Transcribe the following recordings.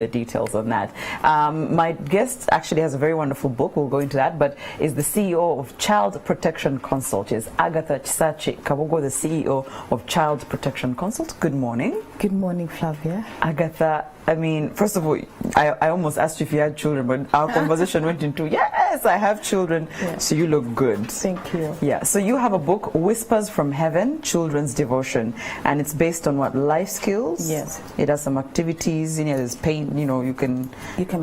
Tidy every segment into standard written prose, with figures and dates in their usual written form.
the details on that. My guest actually has a very wonderful book, we'll go into that, but is the CEO of Child Protection Consult. Is Agatha Chisache Kabogo, the CEO of Child Protection Consult. Good morning. Good morning, Flavia. Agatha, I mean, first of all, I almost asked you if you had children, but our conversation went into, yes, I have children, yes. So you look good. Thank you. Yeah, so you have a book, Whispers from Heaven, Children's Devotion, and it's based on what, life skills? Yes. It has some activities, there's paint, you can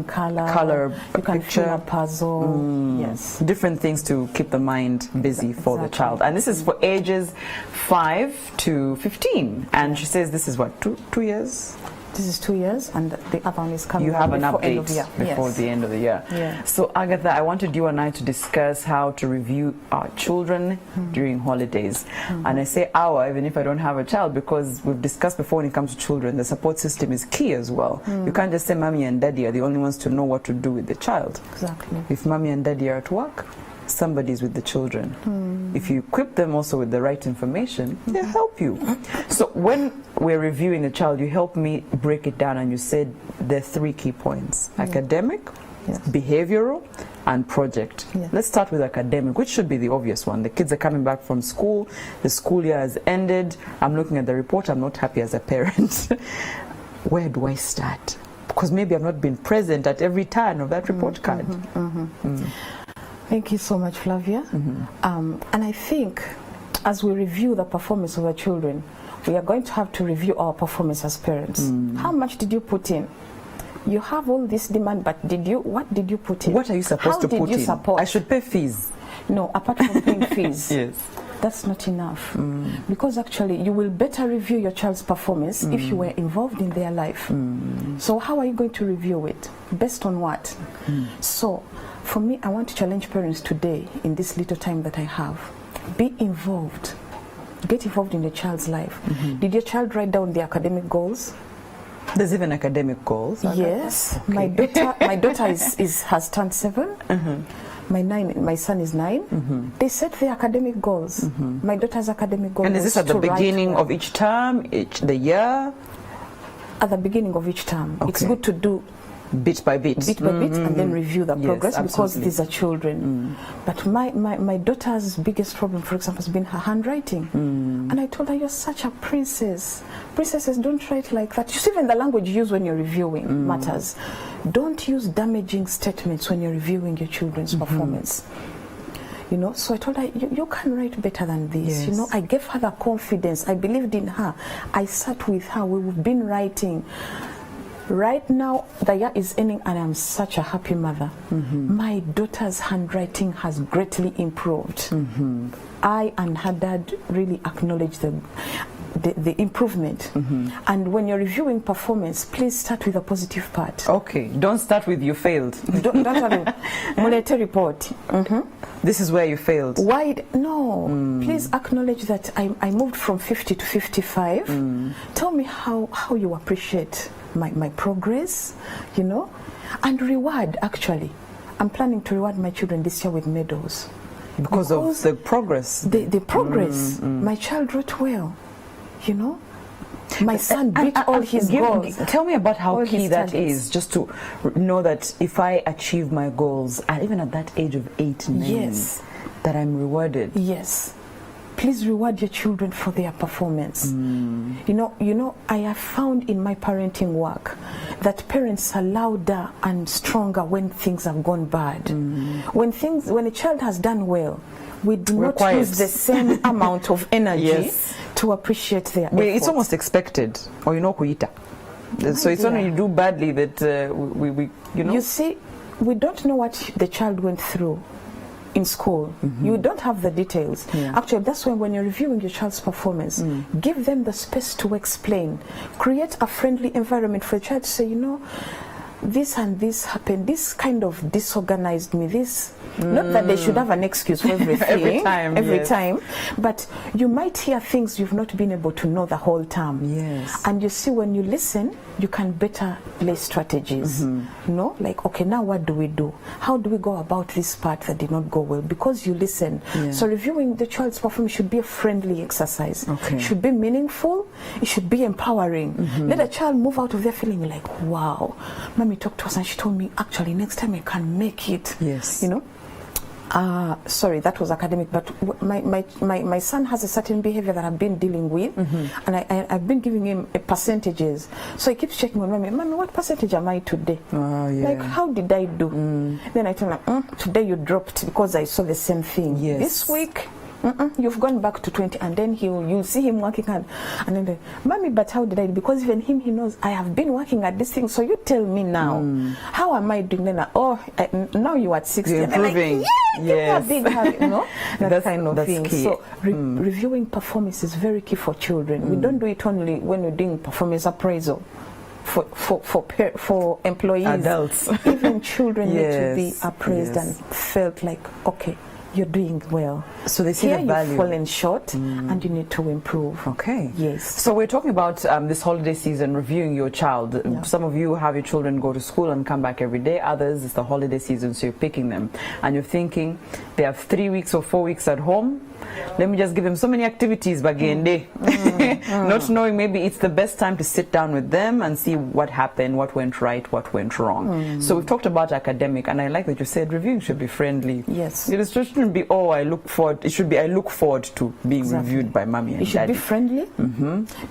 color you can fill a puzzle, yes. Different things to keep the mind busy for the child. And this is for ages 5 to 15. And she says this is what, two years? This is 2 years, and the other one is coming. You have an update before yes. the end of the year. Yeah. So Agatha, I wanted you and I to discuss how to review our children during holidays. And I say our, even if I don't have a child, because we've discussed before when it comes to children, the support system is key as well. You can't just say mommy and daddy are the only ones to know what to do with the child. Exactly. If mommy and daddy are at work, somebody's with the children. If you equip them also with the right information, they'll help you. So when we're reviewing a child, you help me break it down, and you said there are 3 key points: academic, yes. behavioral, and project. Yes. Let's start with academic, which should be the obvious one. The kids are coming back from school, the school year has ended, I'm looking at the report, I'm not happy as a parent. Where do I start? Because maybe I've not been present at every turn of that report card. Thank you so much, Flavia. And I think as we review the performance of our children, we are going to have to review our performance as parents. How much did you put in? You have all this demand, but what did you put in? What are you supposed to put in? How did you support? I should pay fees. No, apart from paying fees. Yes. That's not enough. Because actually you will better review your child's performance if you were involved in their life. So how are you going to review it? Based on what? So for me, I want to challenge parents today in this little time that I have. Be involved. Get involved in the child's life. Did your child write down the academic goals? There's even academic goals? Yes. Okay. My daughter has turned 7. My son is 9. They set their academic goals. My daughter's academic goals. And is this at the beginning of each term, the year? At the beginning of each term. Okay. It's good to do bit by bit, and then review the progress, yes, because these are children. But my daughter's biggest problem, for example, has been her handwriting. And I told her, you're such a princess. Princesses don't write like that. You see, even the language you use when you're reviewing matters. Don't use damaging statements when you're reviewing your children's performance. So I told her, you can write better than this. Yes. I gave her the confidence. I believed in her. I sat with her. We've been writing. Right now, the year is ending, and I'm such a happy mother. My daughter's handwriting has greatly improved. I and her dad really acknowledge the improvement. And when you're reviewing performance, please start with a positive part. Okay, don't start with you failed. Don't have a military report. This is where you failed. Why? No. Please acknowledge that I moved from 50 to 55. Tell me how you appreciate my progress, and reward. Actually, I'm planning to reward my children this year with medals. Because of the progress. The progress. My child wrote well, My son beat all his goals. Tell me about how key that is, just to know that if I achieve my goals, and even at that age of 8, 9, that I'm rewarded. Yes. Please reward your children for their performance. I have found in my parenting work that parents are louder and stronger when things have gone bad. When a child has done well, we do not use the same amount of energy to appreciate their effort. It's almost expected, or kuita. So it's only you do badly that we. You see, we don't know what the child went through in school. You don't have the details. Actually, that's when you're reviewing your child's performance, give them the space to explain. Create a friendly environment for the child to say, this and this happened, this kind of disorganized me, this, not that they should have an excuse for everything, every time, but you might hear things you've not been able to know the whole time. Yes. And you see, when you listen, you can better lay strategies. You know, like, okay, now what do we do? How do we go about this part that did not go well? Because you listen. Yeah. So reviewing the child's performance should be a friendly exercise. Okay. It should be meaningful. It should be empowering. Let a child move out of there feeling like, wow, mommy talked to us and she told me, actually, next time I can make it. Yes. You know? Sorry, that was academic, but my son has a certain behavior that I've been dealing with, and I've been giving him percentages. So he keeps checking on mommy, what percentage am I today? Oh, yeah. Like, how did I do? Then I tell him, today you dropped because I saw the same thing. Yes. This week, you've gone back to 20, and then you'll see him working hard, and then mommy, but how did I do? Because even him, he knows I have been working at this thing, so you tell me now, how am I doing? Then now you're at 60. You're improving. Like, yeah, give me a big hug, you know, that kind of thing. Key. So reviewing performance is very key for children. We don't do it only when we're doing performance appraisal. For employees, adults, even children need to be appraised yes. and felt like, okay, you're doing well. So they see here the value. You've fallen short, and you need to improve. Okay. Yes. So we're talking about this holiday season, reviewing your child. Yeah. Some of you have your children go to school and come back every day. Others, it's the holiday season, so you're picking them. And you're thinking, they have 3 weeks or 4 weeks at home. Let me just give them so many activities bagende. Not knowing maybe it's the best time to sit down with them and see what happened, what went right, what went wrong. So we've talked about academic, and I like that you said reviewing should be friendly. Yes. It shouldn't be, oh, I look forward. It should be, I look forward to being reviewed by mommy and daddy. It should daddy. be friendly.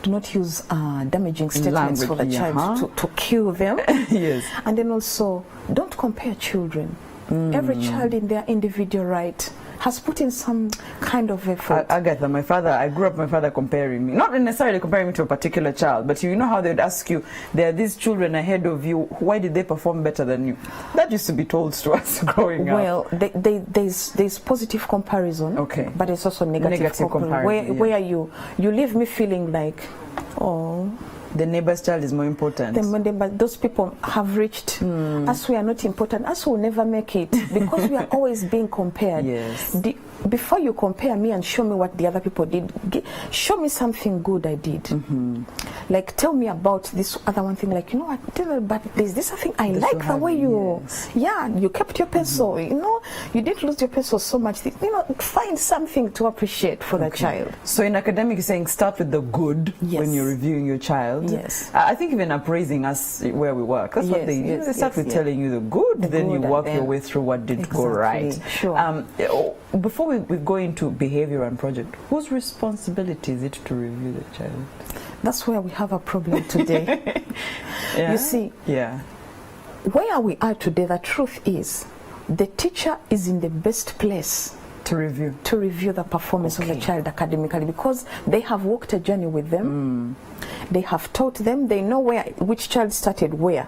Do not use damaging statements Language, for the child to kill them. Yes. And then also, don't compare children. Every child in their individual right has put in some kind of effort. Agatha, I grew up my father comparing me, not necessarily comparing me to a particular child, but you know how they'd ask you, there are these children ahead of you, why did they perform better than you? That used to be told to us growing up. Well, there's positive comparison, okay, but it's also negative comparison. Where you leave me feeling like, oh, the neighbor's child is more important. But those people have reached us. We are not important. Us will never make it because we are always being compared. Yes. Before you compare me and show me what the other people did, show me something good I did. Like, tell me about this other one thing. Like, you know what? But there's this other thing I like the way you. Yes. Yeah, you kept your pencil. You know, you didn't lose your pencil so much. You know, find something to appreciate for the child. So in academic, you're saying start with the good when you're reviewing your child. Yes. I think even appraising us where we work. That's what they they start with telling you the good, then you work your way through what did go right. Sure. Before we go into behavior and project, whose responsibility is it to review the child? That's where we have a problem today. You see, where we are today, the truth is the teacher is in the best place to review the performance of the child academically, because they have walked a journey with them. They have taught them. They know which child started where.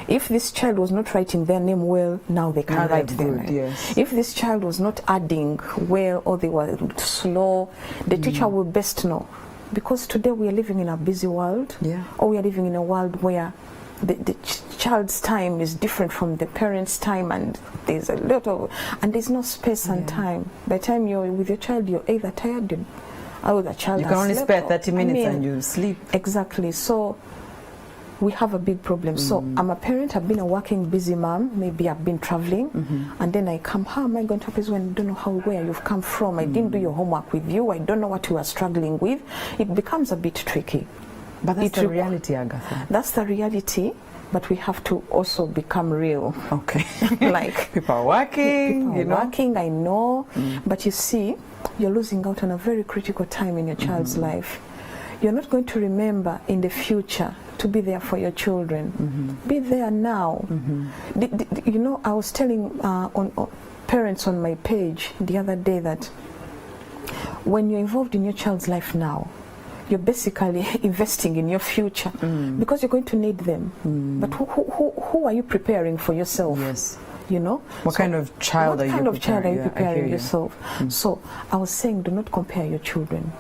If this child was not writing their name well, now they can write their name. Yes. If this child was not adding well, or they were slow, the teacher will best know. Because today we are living in a busy world, or we are living in a world where the child's time is different from the parents' time, and there's a lot of, and there's no space and time. By the time you're with your child, you're either tired or the child you can only spare 30 minutes and you sleep. Exactly. So we have a big problem. So I'm a parent, I've been a working busy mom, maybe I've been traveling, and then I come, how am I going to help you when I don't know where you've come from? I didn't do your homework with you, I don't know what you are struggling with. It becomes a bit tricky. But that's the reality, Agatha. That's the reality, but we have to also become real. Okay. Like, people are working, working, I know, but you see, you're losing out on a very critical time in your child's life. You're not going to remember in the future to be there for your children. Be there now. You know, I was telling parents on my page the other day that when you're involved in your child's life now, you're basically investing in your future, because you're going to need them. But who are you preparing for yourself? Yes. you know. What kind of child are you What kind of child are you preparing? Yeah, I hear preparing you. yourself? So I was saying, do not compare your children.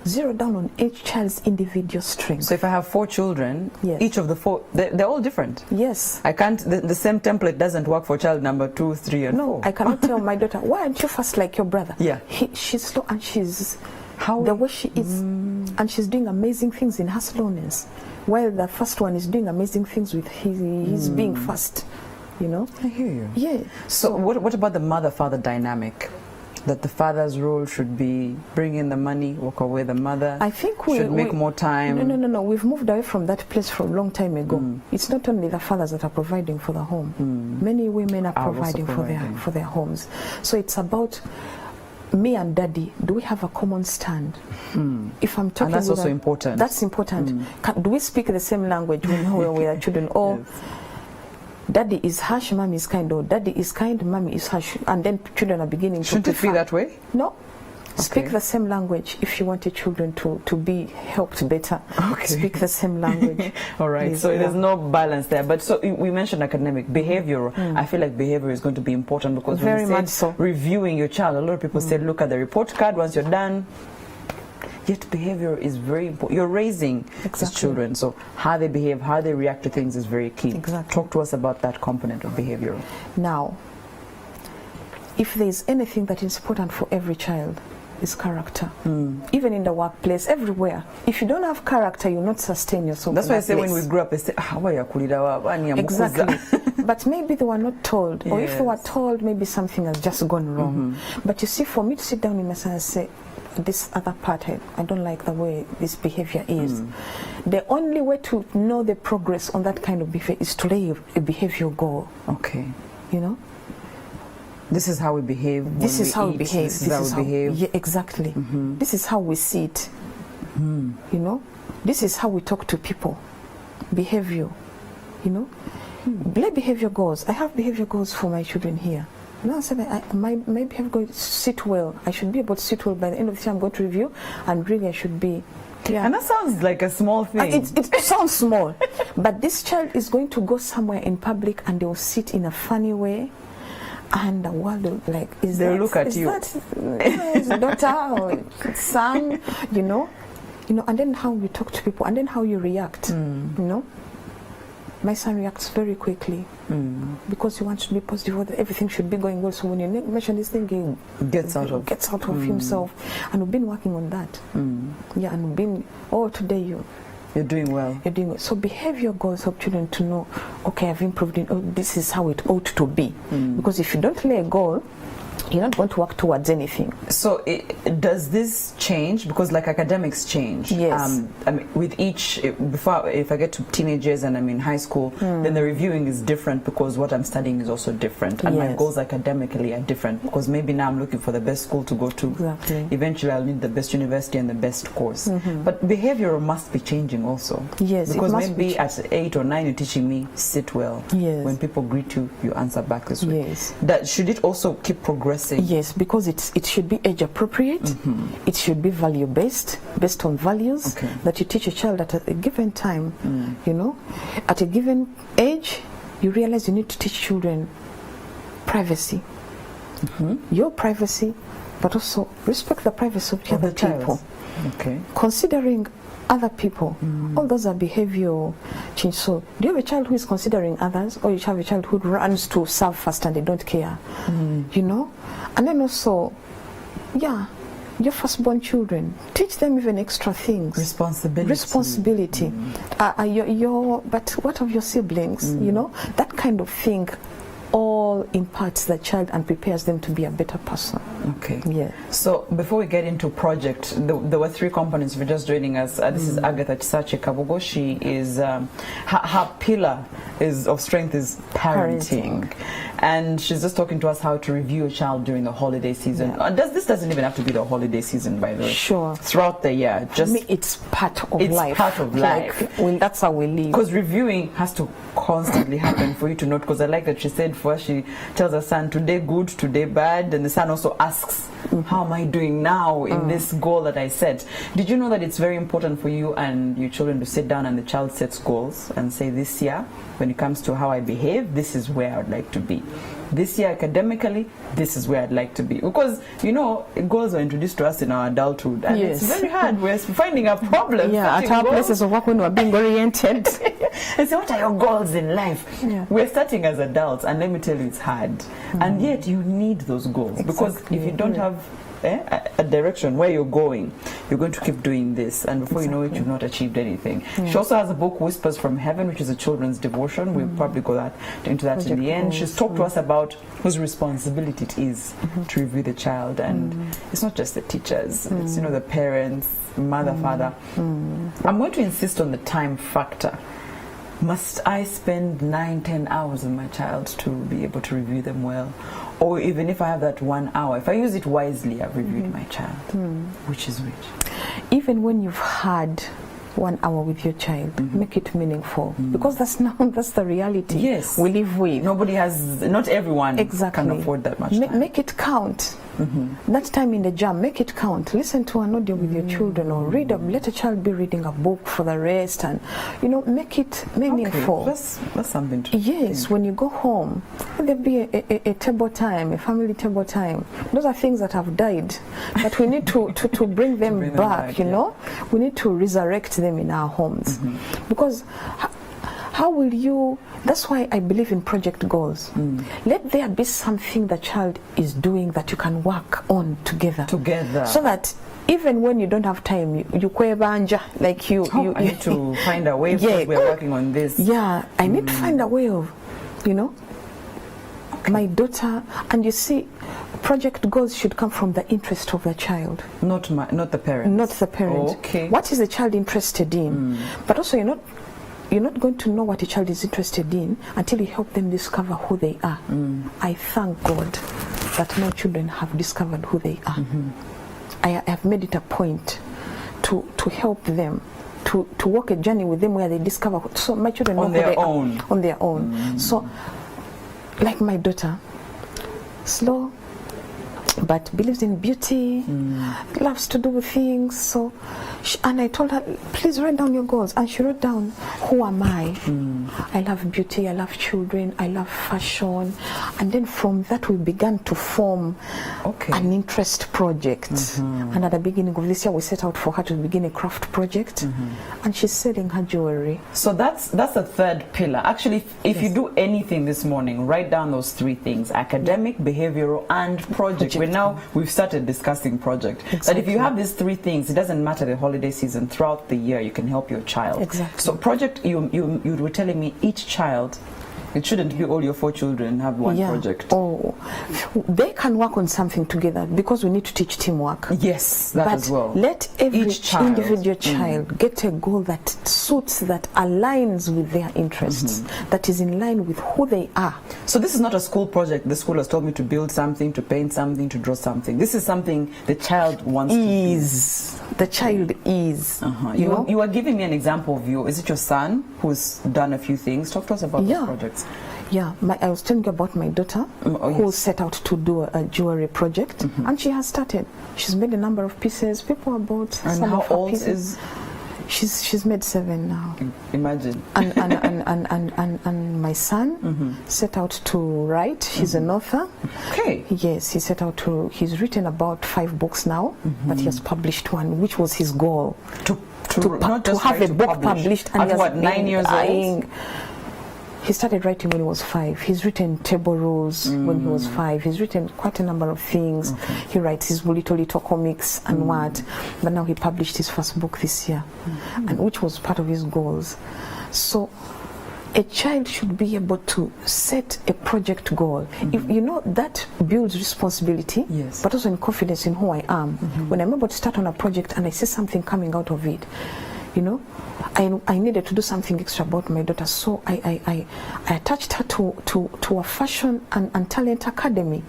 Zero down on each child's individual strength. So if I have 4 children, Yes. each of the 4, they're all different. Yes. I can't, the same template doesn't work for child number 2, 3, and 4. No, I cannot tell my daughter, why aren't you fast like your brother? Yeah. She's slow and she's How- the way she is, and she's doing amazing things in her slowness, while the first one is doing amazing things with his being fast, you know. I hear you. Yeah. So what about the mother-father dynamic? That the father's role should be bring in the money, walk away the mother. I think should make more time. No. We've moved away from that place from a long time ago. It's not only the fathers that are providing for the home. Many women are Are also providing providing. for their homes. So it's about me and daddy. Do we have a common stand? If I'm talking, And that's with also important. That's important. Do we speak the same language when we're with our children? Or Yes. daddy is harsh, mommy is kind, or daddy is kind, mommy is harsh, and then children are beginning Shouldn't to it be prefer. that way? No. Speak Okay. the same language if you want your children to be helped better. Okay. Speak the same language. All right, Please, so yeah. there's no balance there. But so we mentioned academic behavior. I feel like behavior is going to be important because Very when we much say so. reviewing your child, a lot of people say look at the report card once you're done. Yet behavior is very important. You're raising these Exactly. children, so how they behave, how they react to things is very key. Exactly. Talk to us about that component of behavior. Now, if there is anything that is important for every child, is character. Even in the workplace, everywhere. If you don't have character, you'll not sustain yourself. That's in why I that say when place. we grew up, I say, "Ah, why yakulira wa bani ya mukuza?" Exactly. But maybe they were not told, or if they were Yes. told, maybe something has just gone wrong. But you see, for me to sit down in my son and say, this other part, I don't like the way this behavior is. The only way to know the progress on that kind of behavior is to lay a behavior goal, Okay. you know? This is how we behave. When This is how we eat. behave. This is how we behave. Yeah, exactly. This is how we see it. You know, this is how we talk to people. Behavior. You know, play behavior goals. I have behavior goals for my children here. You know, I said my behavior goals sit well. I should be able to sit well by the end of the year. I'm going to review, and really I should be. Yeah. And that sounds like a small thing. It sounds small, but this child is going to go somewhere in public and they will sit in a funny way. And the world will like, They'll look at you. His daughter or son, you know, and then how you talk to people, and then how you react, you know. My son reacts very quickly because he wants to be positive. Everything should be going well. So when you mention this thing, he Gets out of himself, and we've been working on that. Yeah, and we've been today You're doing well. you're doing it. So behavior goals help children to know, okay, I've improved in, this is how it ought to be. Because if you don't lay a goal, you're not going to work towards anything. So does this change? Because like academics change. Yes. I mean, with each, if I get to teenagers and I'm in high school, then the reviewing is different because what I'm studying is also different. And my Yes. goals academically are different because maybe now I'm looking for the best school to go to. Exactly. Eventually I'll need the best university and the best course. But behavior must be changing also. Yes, it Because must be maybe at 8 or 9 you're teaching me sit well. Yes. When people greet you, you answer back this way. Yes. Should it also keep progressing? Yes, because it should be age appropriate. It should be value based on values Okay. that you teach a child at a given time. You know, at a given age, you realize you need to teach children privacy, your privacy, but also respect the privacy of the Of other the child. people. Okay. Considering other people, all those are behavioral change. So do you have a child who is considering others, or you have a child who runs to serve first and they don't care? You know, and then also, yeah, your firstborn children, teach them even extra things. Responsibility. But what of your siblings? You know, that kind of thing all imparts the child and prepares them to be a better person. Okay. Yeah. So before we get into project, there were 3 components. If you're just joining us, this is Agatha Chisache Kabogo. She is her pillar of strength is parenting, and she's just talking to us how to review a child during the holiday season. Yeah. This doesn't even have to be the holiday season, by the way. Sure. Throughout the year, For me, it's part of it's life. part of life. Like, when that's how we live. Because reviewing has to constantly happen for you to note. Because I like that she said first she tells her son today good, today bad, and the son also asks, how am I doing now in this goal that I set? Did you know that it's very important for you and your children to sit down and the child sets goals and say, this year when it comes to how I behave, this is where I would like to be? this year academically, this is where I'd like to be. Because, you know, goals are introduced to us in our adulthood, and Yes. it's very hard. We're finding our problems. Yeah, at setting our goals. places of work when we're being oriented. And so what are your goals in life? Yeah. We're starting as adults, and let me tell you, it's hard. And yet you need those goals. Because Exactly. if you don't have a direction where you're going, you're going to keep doing this, and before you know it, you've not achieved anything. She also has a book, Whispers from Heaven, which is a children's devotion. We'll probably go into that in the end. She's talked to us about whose responsibility it is to review the child, and it's not just the teachers, it's, you know, the parents, mother, father. I'm going to insist on the time factor. Must I spend 9-10 hours with my child to be able to review them well? Or even if I have that 1 hour, if I use it wisely, I've reviewed my child. Which is which? Even when you've had 1 hour with your child, make it meaningful, because that's the reality. Yes. We live with. Not everyone Exactly. can afford that much time. Make it count. That time in the jam, make it count. Listen to an audio with your children, or let a child be reading a book for the rest, and, you know, make it meaningful. Okay, that's something to Yes, think. when you go home, there'll be a table time, a family table time. Those are things that have died, but we need to bring them bring them back, back, you yeah. know? We need to resurrect them in our homes. Because how will you... That's why I believe in project goals. Let there be something the child is doing that you can work on together. So that even when you don't have time, you kwebanja, like you I need to find a way, because we're working on this. Yeah, I need to find a way of, you know, my daughter. And you see, project goals should come from the interest of the child, Not the parent. not the parent. Okay. What is the child interested in? But also, you're not going to know what a child is interested in until you help them discover who they are. I thank God that my children have discovered who they are. I have made it a point to help them, to walk a journey with them where they discover. So my children know On who their they own. are on their own. So, like my daughter, slow, but believes in beauty, loves to do things. So, and I told her, please write down your goals. And she wrote down, who am I? I love beauty, I love children, I love fashion. And then from that we began to form an interest project. And at the beginning of this year we set out for her to begin a craft project. And she's selling her jewelry. So that's the third pillar. Actually, if you do anything this morning, write down those three things: academic, behavioral, and project. We've started discussing project. That if you have these three things, it doesn't matter the holiday season, throughout the year you can help your child. Exactly. So project, you were telling me each child, it shouldn't be all your 4 children have one project. Oh, they can work on something together, because we need to teach teamwork. Yes, that but as well. Let every Each child. individual child get a goal that suits, that aligns with their interests, that is in line with who they are. So this is not a school project. The school has told me to build something, to paint something, to draw something. This is something the child wants to do. The child is. You are giving me an example of is it your son who's done a few things? Talk to us about those projects. Yeah, I was telling you about my daughter who set out to do a jewelry project, and she has started. She's made a number of pieces. People are bought. And some how of her old pieces. is? She's made 7 now. Imagine. And my son set out to write. He's an author. Okay. Yes, he set out to. He's written about 5 books now, but he has published 1, which was his goal. To have a book published. And at what, 9 years old? He started writing when he was 5. He's written table rules when he was 5. He's written quite a number of things. He writes his little comics and what. But now he published his first book this year, and which was part of his goals. So a child should be able to set a project goal. If you know, that builds responsibility, but also in confidence in who I am. When I'm able to start on a project and I see something coming out of it, you know, I needed to do something extra about my daughter, so I attached her to a fashion and talent academy,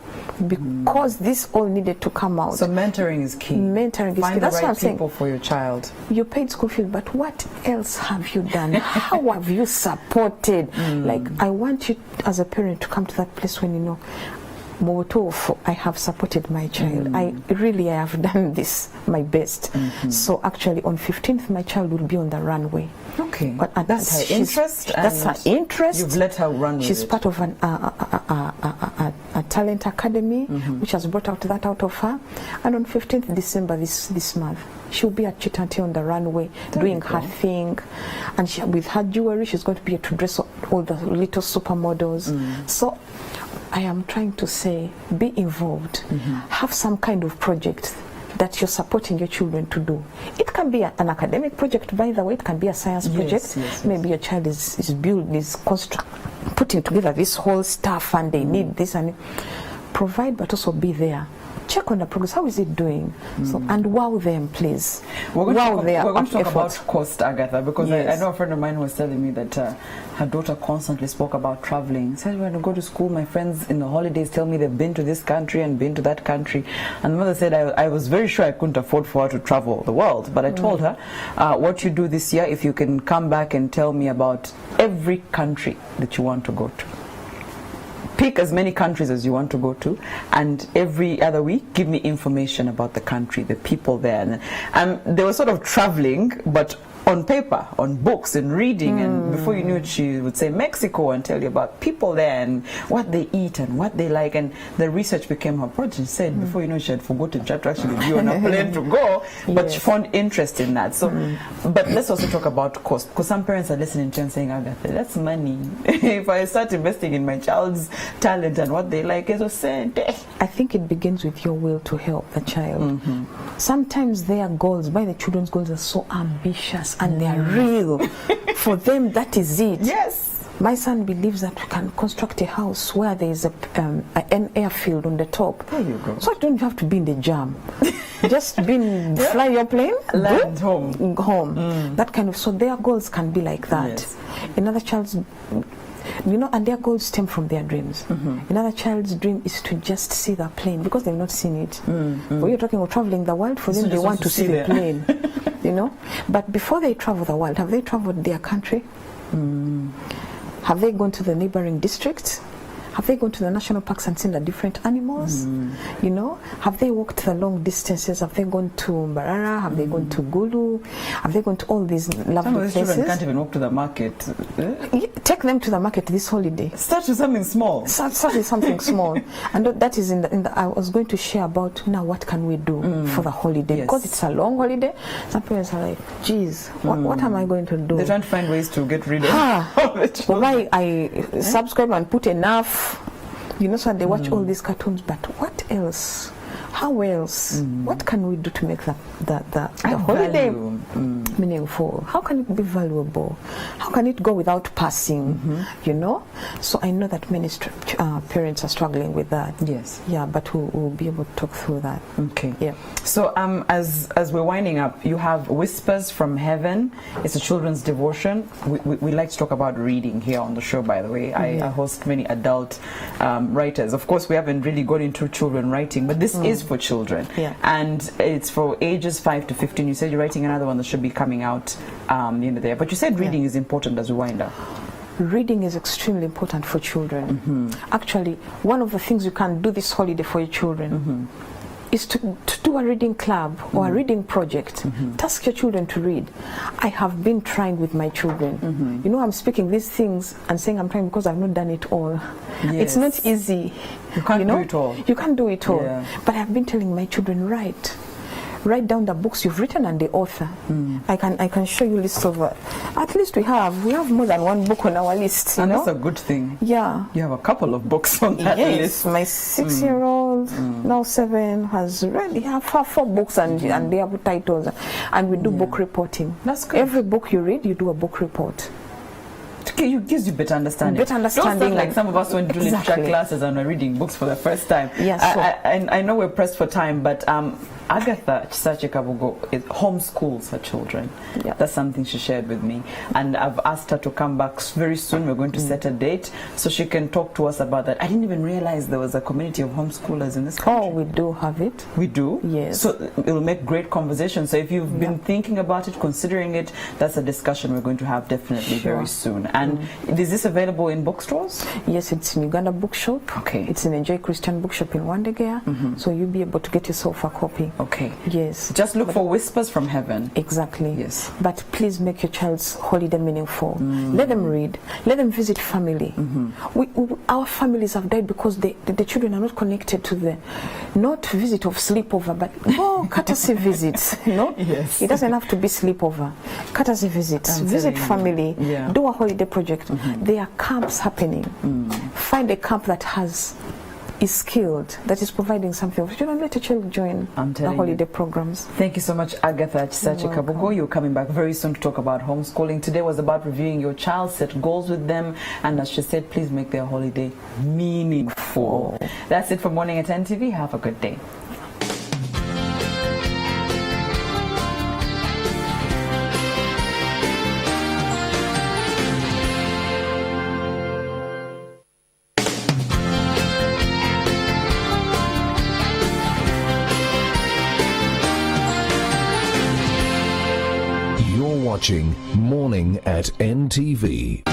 because this all needed to come out. So mentoring is key. Mentoring is key. Find the right people for your child. You paid school fees, but what else have you done? How have you supported? Like, I want you as a parent to come to that place when you know, Motofu, I have supported my child. I have done this, my best. So actually on 15th, my child will be on the runway. Okay. But that's her interest. That's her interest. You've let her run with She's it. part of a talent academy, which has brought out that out of her. And on 15th December this month, she'll be at Chitanti on the runway doing her thing. And with her jewelry, she's going to be able to dress all the little supermodels. So I am trying to say, be involved. Have some kind of project that you're supporting your children to do. It can be an academic project, by the way. It can be a science project. Yes. Maybe your child is putting together this whole stuff and they need this, and provide, but also be there. Check on the progress. How is it doing? So, and wow them, please. We're going to talk effort. about cost, Agatha, because Yes. I know a friend of mine was telling me that her daughter constantly spoke about traveling. Said, when I go to school, my friends in the holidays tell me they've been to this country and been to that country. And the mother said, I was very sure I couldn't afford for her to travel the world. But I told her, what you do this year, if you can come back and tell me about every country that you want to go to. Pick as many countries as you want to go to, and every other week give me information about the country, the people there. And they were sort of traveling, but on paper, on books and reading, and before you knew it, she would say Mexico and tell you about people there and what they eat and what they like, and the research became her project. She said before you know, she had forgotten she had to actually be on a plane to go, but she found interest in that. So, but let's also talk about cost, because some parents are listening to and saying, Agatha, that's money. If I start investing in my child's talent and what they like, it's a cent. I think it begins with your will to help the child. Sometimes their goals, by the children's goals, are so ambitious and they are real. For them, that is it. Yes. My son believes that we can construct a house where there is an airfield on the top. There you go. So I don't have to be in the jam. Just fly your plane, Land home. That kind of, so their goals can be like that. Yes. Another child's, and their goals stem from their dreams. Another child's dream is to just see the plane because they've not seen it. When you're talking about traveling the world, for them they want to see the plane. But before they travel the world, have they traveled their country? Have they gone to the neighboring districts? Have they gone to the national parks and seen the different animals? Have they walked the long distances? Have they gone to Mbarara? Have they gone to Gulu? Have they gone to all these lovely Some of these places? children can't even walk to the market. Take them to the market this holiday. Start with something small. Start with something small. And that is I was going to share about now what can we do for the holiday. Yes. Because it's a long holiday. Some parents are like, geez, what am I going to do? They're trying to find ways to get rid of the children. Why I subscribe and put enough, so they watch all these cartoons, but what else? How else? What can we do to make the holiday meaningful? How can it be valuable? How can it go without passing? So I know that many parents are struggling with that. Yes. Yeah, but we'll be able to talk through that. Okay. Yeah. So as we're winding up, you have Whispers from Heaven. It's a children's devotion. We like to talk about reading here on the show, by the way. I host many adult writers. Of course, we haven't really gone into children writing, but this is for children. Yeah. And it's for ages 5 to 15. You said you're writing another one that should be coming out the end of the year. But you said reading is important as we wind up. Reading is extremely important for children. Actually, one of the things you can do this holiday for your children is to do a reading club or a reading project. Task your children to read. I have been trying with my children. I'm speaking these things and saying I'm trying because I've not done it all. Yes. It's not easy. You can't do it all. You can't do it all. Yeah. But I've been telling my children, write down the books you've written and the author. I can show you lists of at least we have more than one book on our list. And that's a good thing. Yeah. You have a couple of books on that list. My 6-year-old, now 7, has really have 4 books and they have titles. And we do book reporting. That's good. Every book you read, you do a book report. It gives you better understanding. Don't start like some of us went to literature classes and are reading books for the first time. Yes. I know we're pressed for time, but Agatha Chisache Kabugo homeschools her children. Yeah. That's something she shared with me. And I've asked her to come back very soon. We're going to set a date so she can talk to us about that. I didn't even realize there was a community of homeschoolers in this country. Oh, we do have it. We do? Yes. So it'll make great conversation. So if you've been thinking about it, considering it, that's a discussion we're going to have definitely very soon. And And is this available in bookstores? Yes, it's in Uganda Bookshop. Okay. It's in Enjoy Christian Bookshop in Wandegea. So you'll be able to get yourself a copy. Okay. Yes. Just look for Whispers from Heaven. Exactly. Yes. But please make your child's holiday meaningful. Let them read. Let them visit family. Our families have died because the children are not connected to the, not visit of sleepover, but courtesy visits. Yes. It doesn't have to be sleepover. Courtesy visits. Visit family. Yeah. Do a holiday project. There are camps happening. Find a camp that is skilled, that is providing something. You don't let a child join the holiday programs. Thank you so much, Agatha Chisache Kabugo. You're coming back very soon to talk about homeschooling. Today was about reviewing your child, set goals with them, and as she said, please make their holiday meaningful. That's it for Morning at NTV. Have a good day. Watching Morning at NTV.